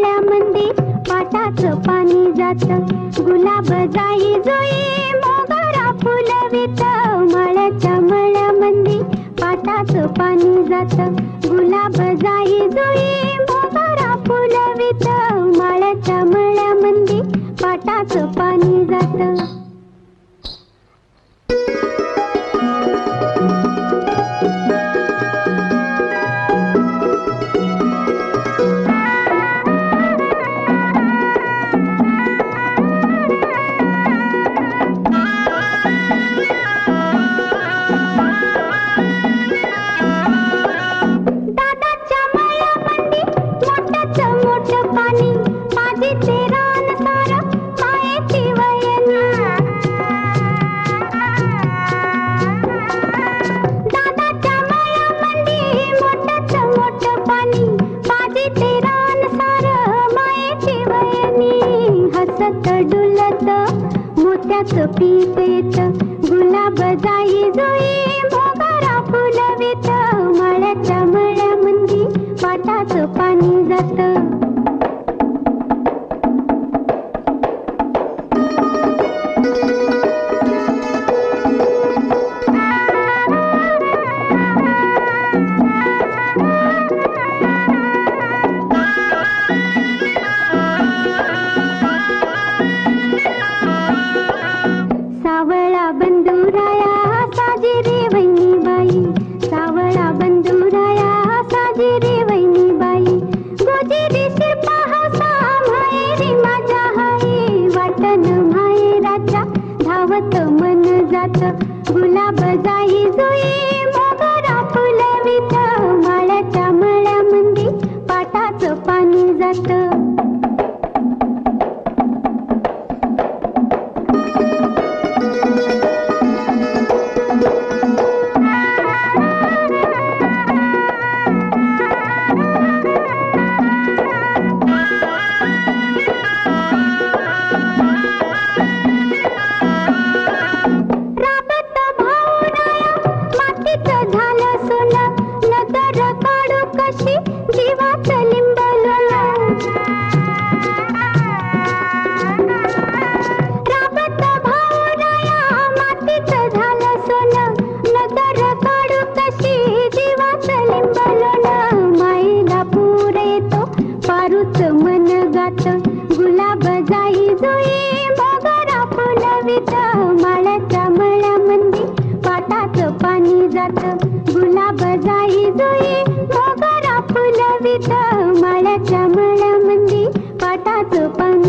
मळ्यामध्ये पाटाचं पाणी जात. गुलाब जाई जुई मोगरा फुलवित. माळ्याच्या मळ्यामध्ये पाटाचं पाणी जात. गुलाब जाई जुई मोगरा फुलवित. माळ्याच्या मळ्यामध्ये पाटाचं पाणी जात. मोत्याचं पीक येत. गुलाब जाई जुई मोगरा फुलवित. माळ्याच्या मळ्यामध्ये पाटाचं पाणी जात. सावळा बंधुराया साजी रे वहिनीबाई. सावळा बंधुराया साजी रे वहिनीबाई. गोजिरी शिरपा हौसा माहेरी माझ्या हाई. वाटण माहेराच्या धावत मन जात. गुलाब जाई जुई मोगरा फुलवित. माळ्याच्या मळ्यामध्ये पाटाचं पाणी जात. गुलाब जाई जुई मोगरा फुलवित. माळ्याच्या मळ्यामध्ये पाटाचं पाणी जात. गुलाब जाई जुई मोगरा फुलवित. माळ्याच्या मळ्यामध्ये पाटाचं पाणी